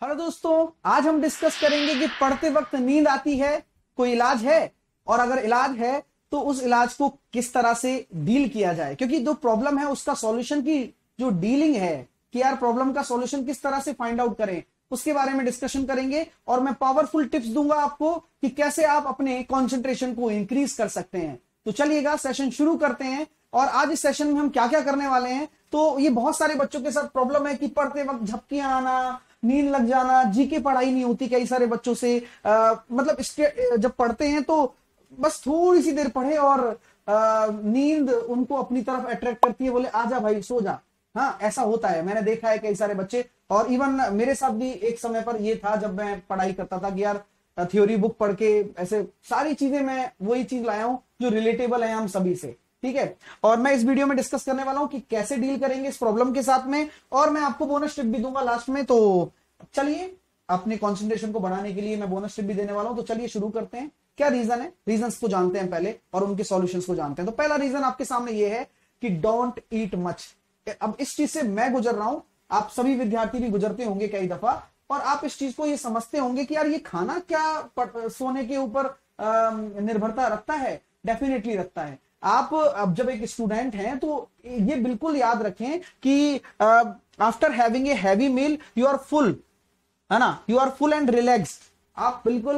Hello दोस्तों, आज हम डिस्कस करेंगे कि पढ़ते वक्त नींद आती है, कोई इलाज है? और अगर इलाज है तो उस इलाज को किस तरह से डील किया जाए, क्योंकि जो प्रॉब्लम है उसका सॉल्यूशन की जो डीलिंग है कि यार प्रॉब्लम का सॉल्यूशन किस तरह से फाइंड आउट करें, उसके बारे में डिस्कशन करेंगे। और मैं पावरफुल टिप्स दूंगा आपको कि कैसे आप अपने कंसंट्रेशन को इंक्रीज कर सकते हैं। तो चलिएगा सेशन शुरू करते हैं। और आज इस सेशन में हम क्या क्या करने वाले हैं, तो ये बहुत सारे बच्चों के साथ प्रॉब्लम है कि पढ़ते वक्त झपकियां आना, नींद लग जाना, जीके पढ़ाई नहीं होती कई सारे बच्चों से। मतलब जब पढ़ते हैं तो बस थोड़ी सी देर पढ़े और नींद उनको अपनी तरफ अट्रैक्ट करती है, बोले आजा भाई सो जा। हाँ, ऐसा होता है, मैंने देखा है कई सारे बच्चे। और इवन मेरे साथ भी एक समय पर ये था जब मैं पढ़ाई करता था कि यार थ्योरी बुक पढ़ के ऐसे सारी चीजें, मैं वही चीज लाया हूं जो रिलेटेबल है हम सभी से। ठीक है, और मैं इस वीडियो में डिस्कस करने वाला हूं कि कैसे डील करेंगे इस प्रॉब्लम के साथ में, और मैं आपको बोनस टिप भी दूंगा लास्ट में। तो चलिए, अपने कंसंट्रेशन को बढ़ाने के लिए मैं बोनस टिप भी देने वाला हूं। तो चलिए शुरू करते हैं। क्या रीजन है, रीजंस को जानते हैं पहले और उनके सॉल्यूशंस को जानते हैं। तो पहला रीजन आपके सामने ये है कि डोंट ईट मच। अब इस चीज से मैं गुजर रहा हूं, आप सभी विद्यार्थी भी गुजरते होंगे कई दफा, और आप इस चीज को ये समझते होंगे कि यार ये खाना क्या सोने के ऊपर निर्भरता रखता है। डेफिनेटली रखता है। आप अब जब एक स्टूडेंट हैं तो ये बिल्कुल याद रखें कि after having a heavy meal you are full, है ना, you are full and relaxed. आप बिल्कुल,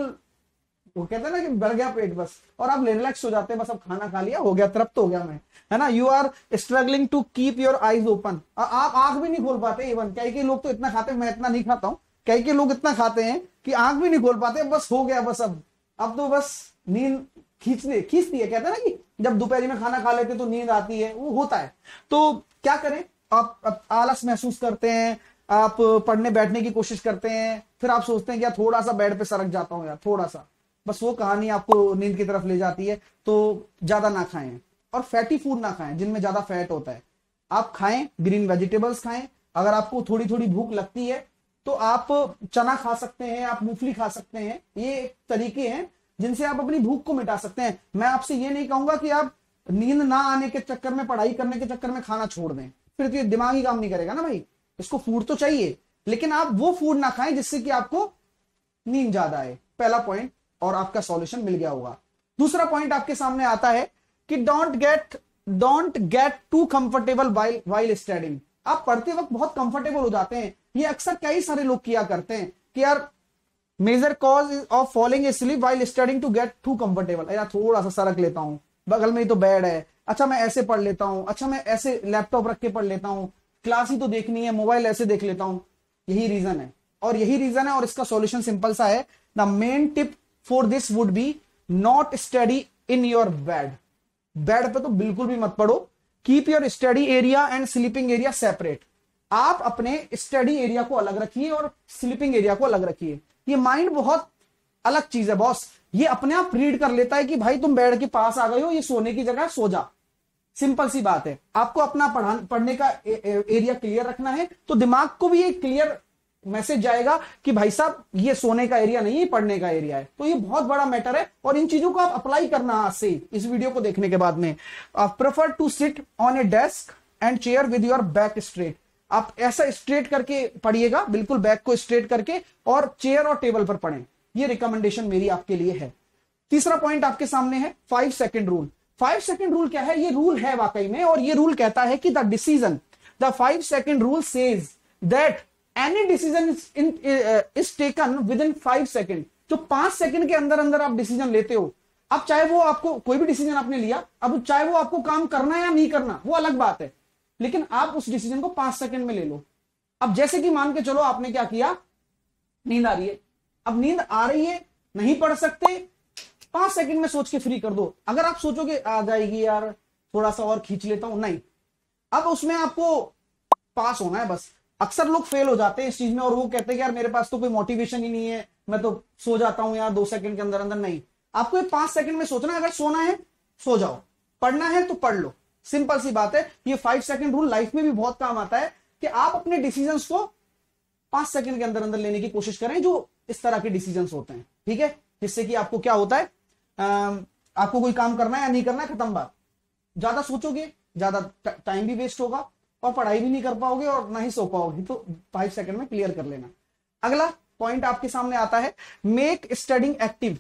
वो कहते हैं ना कि बढ़ गया पेट बस, और आप रिलैक्स हो जाते हैं, बस अब खाना खा लिया, हो गया, तृप्त हो गया मैं, है ना। You are struggling to keep your eyes open. आप आंख भी नहीं खोल पाते। इवन कई लोग तो इतना खाते हैं, मैं इतना नहीं खाता हूं, कई लोग इतना खाते हैं कि आंख भी नहीं खोल पाते, बस हो गया, बस अब तो बस नींद खींचती है। कहते हैं ना कि जब दोपहर में खाना खा लेते तो नींद आती है, वो होता है। तो क्या करें, आप आलस महसूस करते हैं, आप पढ़ने बैठने की कोशिश करते हैं, फिर आप सोचते हैं कि यार थोड़ा सा बेड पे सरक जाता हूं यार, थोड़ा सा, बस वो कहानी आपको नींद की तरफ ले जाती है। तो ज्यादा ना खाएं और फैटी फूड ना खाएं जिनमें ज्यादा फैट होता है। आप खाएं, ग्रीन वेजिटेबल्स खाएं। अगर आपको थोड़ी थोड़ी भूख लगती है तो आप चना खा सकते हैं, आप मूंगफली खा सकते हैं। ये तरीके हैं जिनसे आप अपनी भूख को मिटा सकते हैं। मैं आपसे ये नहीं कहूंगा कि आप नींद ना आने के चक्कर में, पढ़ाई करने के चक्कर में खाना छोड़ दें, फिर तो ये दिमाग ही काम नहीं करेगा ना भाई। इसको फूड तो चाहिए, लेकिन आप वो फूड ना खाएं जिससे कि आपको नींद ज्यादा आए। पहला पॉइंट, और आपका सॉल्यूशन मिल गया होगा। दूसरा पॉइंट आपके सामने आता है कि don't get too comfortable while studying. आप पढ़ते वक्त बहुत कंफर्टेबल हो जाते हैं। ये अक्सर कई सारे लोग किया करते हैं कि यार major cause of falling asleep while studying to get too comfortable. यार थोड़ा सा सरक लेता हूं, बगल में ही तो बेड है, अच्छा मैं ऐसे पढ़ लेता हूं, अच्छा मैं ऐसे लैपटॉप रख के पढ़ लेता हूं, क्लास ही तो देखनी है, मोबाइल ऐसे देख लेता हूं। यही रीजन है, और इसका सॉल्यूशन सिंपल सा है। The main tip for this would be not study in your bed. Bed पे तो बिल्कुल भी मत पढ़ो। Keep your study area and sleeping area separate. आप अपने स्टडी एरिया को अलग रखिए और स्लीपिंग एरिया को अलग रखिए। ये माइंड बहुत अलग चीज है बॉस, ये अपने आप रीड कर लेता है कि भाई तुम बेड के पास आ गए हो, ये सोने की जगह, सो जा। सिंपल सी बात है। आपको अपना पढ़ने का एरिया क्लियर रखना है, तो दिमाग को भी एक क्लियर मैसेज जाएगा कि भाई साहब ये सोने का एरिया नहीं है, पढ़ने का एरिया है। तो ये बहुत बड़ा मैटर है, और इन चीजों को आप अप्लाई करना आज से, इस वीडियो को देखने के बाद में। Prefer to sit on a desk and chair with your back straight. आप ऐसा स्ट्रेट करके पढ़िएगा, बिल्कुल बैक को स्ट्रेट करके, और चेयर और टेबल पर पढ़ें। ये रिकमेंडेशन मेरी आपके लिए है। तीसरा पॉइंट आपके सामने है 5 सेकंड रूल। 5 सेकंड रूल क्या है? ये रूल है वाकई में, और ये रूल कहता है कि the 5 second rule says that any decision is taken with in 5 second. जो 5 सेकंड के अंदर अंदर आप डिसीजन लेते हो, अब चाहे वो आपको कोई भी डिसीजन आपने लिया, अब चाहे वो आपको काम करना या नहीं करना वो अलग बात है, लेकिन आप उस डिसीजन को 5 सेकंड में ले लो। अब जैसे कि मान के चलो आपने क्या किया, नींद आ रही है, अब नींद आ रही है, नहीं पढ़ सकते, 5 सेकंड में सोच के फ्री कर दो। अगर आप सोचोगे आ जाएगी यार, थोड़ा सा और खींच लेता हूं, नहीं, अब उसमें आपको पास होना है बस। अक्सर लोग फेल हो जाते हैं इस चीज में, और वो कहते हैं कि यार मेरे पास तो कोई मोटिवेशन ही नहीं है, मैं तो सो जाता हूं यार 2 सेकंड के अंदर अंदर। नहीं, आपको ये 5 सेकंड में सोचना है। अगर सोना है सो जाओ, पढ़ना है तो पढ़ लो, सिंपल सी बात है। ये 5 सेकंड रूल लाइफ में भी बहुत काम आता है कि आप अपने डिसीजंस को 5 सेकंड के अंदर अंदर लेने की कोशिश करें, जो इस तरह के डिसीजंस होते हैं। ठीक है, जिससे कि आपको क्या होता है, आपको कोई काम करना है या नहीं करना है, खत्म बात। ज्यादा सोचोगे, ज्यादा टाइम भी वेस्ट होगा, और पढ़ाई भी नहीं कर पाओगे और ना ही सो पाओगे। तो 5 सेकंड में क्लियर कर लेना। अगला पॉइंट आपके सामने आता है मेक स्टडिंग एक्टिव।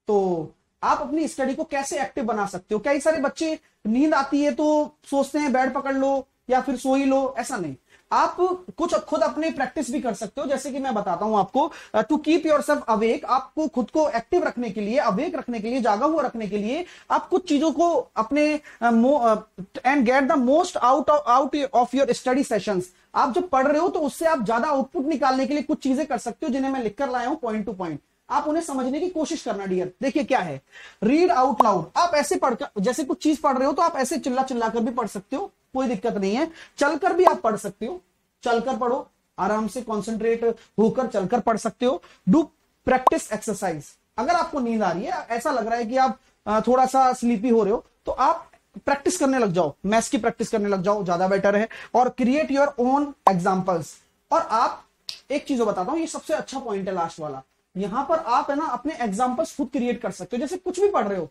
तो आप अपनी स्टडी को कैसे एक्टिव बना सकते हो। कई सारे बच्चे नींद आती है तो सोचते हैं बेड पकड़ लो या फिर सो ही लो, ऐसा नहीं। आप कुछ खुद अपने प्रैक्टिस भी कर सकते हो, जैसे कि मैं बताता हूं आपको। टू कीप योरसेल्फ अवेक, आपको खुद को एक्टिव रखने के लिए, अवेक रखने के लिए, जागा हुआ रखने के लिए आप कुछ चीजों को अपने and get the most out of your study sessions. आप जब पढ़ रहे हो तो उससे आप ज्यादा आउटपुट निकालने के लिए कुछ चीजें कर सकते हो, जिन्हें मैं लिखकर लाया हूं पॉइंट टू पॉइंट। आप उन्हें समझने की कोशिश करना डियर। देखिए क्या है, रीड आउट लाउड। आप ऐसे पढ़कर, जैसे कुछ चीज पढ़ रहे हो तो आप ऐसे चिल्ला चिल्ला कर भी पढ़ सकते हो, कोई दिक्कत नहीं है। चलकर भी आप पढ़ सकते हो, चलकर पढ़ो, आराम से कंसंट्रेट होकर चलकर पढ़ सकते हो। Do practice exercise. अगर आपको नींद आ रही है, ऐसा लग रहा है कि आप थोड़ा सा स्लीपी हो रहे हो, तो आप प्रैक्टिस करने लग जाओ, मैथ्स की प्रैक्टिस करने लग जाओ, ज्यादा बेटर है। और क्रिएट योर ओन एग्जाम्पल्स। और आप एक चीज बताता हूं, ये सबसे अच्छा पॉइंट है लास्ट वाला। यहां पर आप है ना अपने एग्जाम्पल्स खुद क्रिएट कर सकते हो। जैसे कुछ भी पढ़ रहे हो,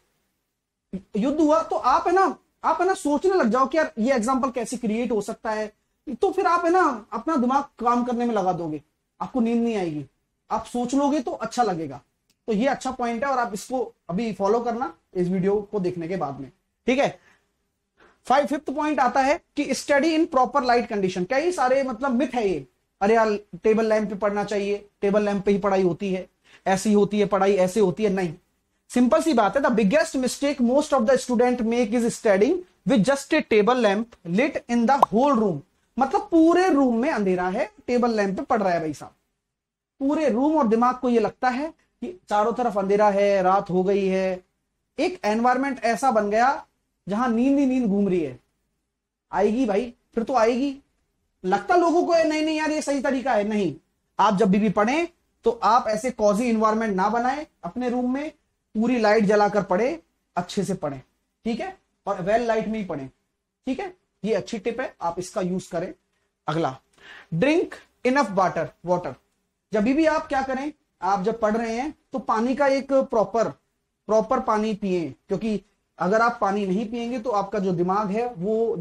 युद्ध हुआ, तो आप है ना सोचने लग जाओ कि यार ये एग्जाम्पल कैसे क्रिएट हो सकता है। तो फिर आप है ना अपना दिमाग काम करने में लगा दोगे, आपको नींद नहीं आएगी, आप सोच लोगे तो अच्छा लगेगा। तो ये अच्छा पॉइंट है और आप इसको अभी फॉलो करना इस वीडियो को देखने के बाद में, ठीक है। फिफ्थ पॉइंट आता है कि study in proper light condition. कई सारे मतलब मिथ है ये, अरे यार टेबल लैंप पे पढ़ना चाहिए, टेबल लैंप पे ही पढ़ाई होती है, ऐसी होती है पढ़ाई, ऐसे होती है, नहीं। सिंपल सी बात है, the biggest mistake most of the student make is studying with just a table lamp lit in the whole room. मतलब पूरे रूम में अंधेरा है, टेबल लैंप पे पढ़ रहा है भाई साहब, पूरे रूम, और दिमाग को ये लगता है कि चारों तरफ अंधेरा है, रात हो गई है। एक एनवायरमेंट ऐसा बन गया जहां नींद ही नींद घूम रही है। आएगी भाई, फिर तो आएगी। लगता लोगों को नहीं नहीं यार ये सही तरीका है, नहीं। आप जब भी पढ़ें तो आप ऐसे कॉजी इन्वायरमेंट ना बनाएं अपने रूम में, पूरी लाइट जलाकर पढ़े, अच्छे से पढ़ें, ठीक है, और वेल लाइट में ही पढ़ें, ठीक है। ये अच्छी टिप है, आप इसका यूज करें। अगला, ड्रिंक इनफ वाटर। जब भी आप क्या करें, आप जब पढ़ रहे हैं तो पानी का एक प्रॉपर पानी पिए, क्योंकि अगर आप पानी नहीं पिएंगे तो आपका जो दिमाग है वो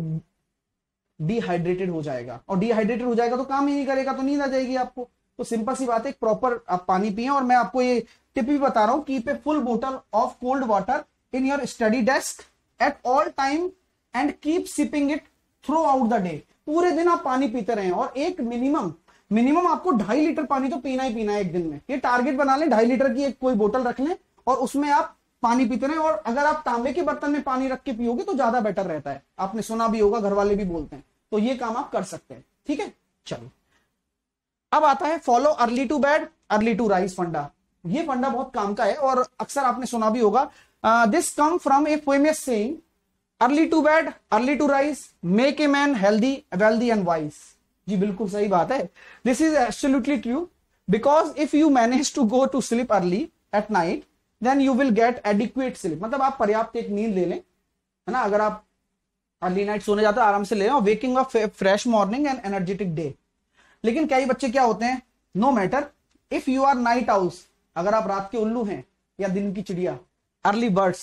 डिहाइड्रेटेड हो जाएगा, और डिहाइड्रेटेड हो जाएगा तो काम ही नहीं करेगा, तो नींद आ जाएगी आपको। तो सिंपल सी बात है, प्रॉपर आप पानी पिए। और मैं आपको ये टिप भी बता रहा हूं, कीप ए फुल बोतल of cold water in your study desk at all time and keep sipping it through out the day. पूरे दिन आप पानी पीते रहें, और एक मिनिमम आपको 2.5 लीटर पानी तो पीना ही पीना है एक दिन में। ये टारगेट बना लें, 2.5 लीटर की एक कोई बोतल रख लें और उसमें आप पानी पीते रहें। और अगर आप तांबे के बर्तन में पानी रख के पियोगे तो ज्यादा बेटर रहता है, आपने सुना भी होगा, घर वाले भी बोलते हैं। तो ये काम आप कर सकते हैं, ठीक है। चलो, अब आता है follow early to bed early to rise funda. ये फंडा बहुत काम का है और अक्सर आपने सुना भी होगा। This come from a famous saying, early to bed early to rise make a man healthy wealthy and wise. जी बिल्कुल सही बात है, this is absolutely true, because if you manage to go to sleep early at night then you will get adequate sleep. मतलब आप पर्याप्त एक नींद ले लें, है ना। अगर आप अर्ली नाइट सोने जाते हैं, आराम से ले लें, waking up fresh morning and energetic day. लेकिन कई बच्चे क्या होते हैं, no matter if you are night owls, अगर आप रात के उल्लू हैं या दिन की चिड़िया, अर्ली बर्ड्स,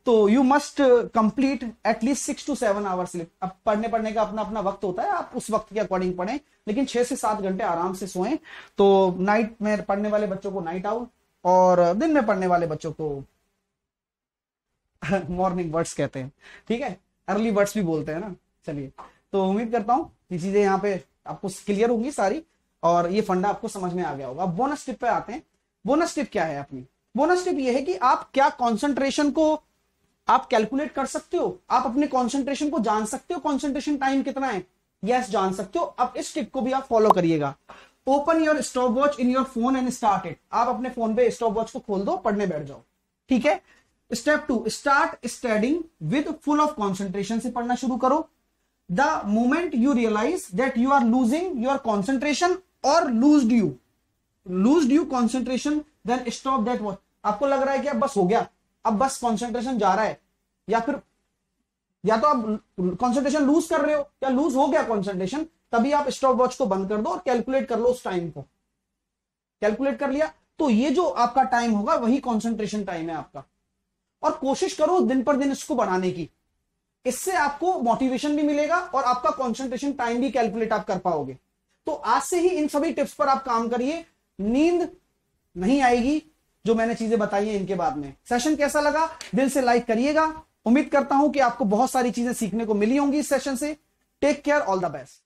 तो you must complete at least 6 to 7 hours sleep. अब पढ़ने का अपना अपना वक्त होता है, आप उस वक्त के अकॉर्डिंग पढ़ें, लेकिन 6 से 7 घंटे आराम से सोएं। तो नाइट में पढ़ने वाले बच्चों को नाइट आउल, और दिन में पढ़ने वाले बच्चों को मॉर्निंग बर्ड्स कहते हैं, ठीक है, अर्ली बर्ड्स भी बोलते हैं ना। चलिए, तो उम्मीद करता हूं ये चीजें यहाँ पे आपको क्लियर होंगी सारी, और ये फंडा आपको समझ में आ गया होगा। अब बोनस टिप पे आते हैं। बोनस टिप क्या है अपनी? बोनस टिप ये है कि आप क्या कंसंट्रेशन को आप कैलकुलेट कर सकते हो, आप अपने कंसंट्रेशन को जान सकते हो, कंसंट्रेशन टाइम कितना है, यस जान सकते हो। अब इस टिप को भी आप फॉलो करिएगा। Open your stop watch in your phone and start it. आप अपने फोन पे स्टॉप वॉच को खोल दो, पढ़ने बैठ जाओ, ठीक है। Step 2, start studying with full of concentration से पढ़ना शुरू करो। The moment you realise that you are losing your concentration और lost you concentration, then stop that watch. आपको लग रहा है कि अब बस हो गया, अब बस कॉन्सेंट्रेशन जा रहा है, या फिर या तो आप कॉन्सेंट्रेशन लूज कर रहे हो या लूज हो गया कॉन्सेंट्रेशन, तभी आप स्टॉप वॉच को बंद कर दो और कैलकुलेट कर लो उस टाइम को। कैलकुलेट कर लिया तो ये जो आपका टाइम होगा वही कॉन्सेंट्रेशन टाइम है आपका। और कोशिश करो दिन पर दिन इसको बढ़ाने की, इससे आपको मोटिवेशन भी मिलेगा और आपका कॉन्सेंट्रेशन टाइम भी कैलकुलेट आप कर पाओगे। तो आज से ही इन सभी टिप्स पर आप काम करिए। नींद नहीं आएगी, जो मैंने चीजें बताई हैं इनके बाद में। सेशन कैसा लगा दिल से लाइक करिएगा। उम्मीद करता हूं कि आपको बहुत सारी चीजें सीखने को मिली होंगी इस सेशन से। Take care, all the best.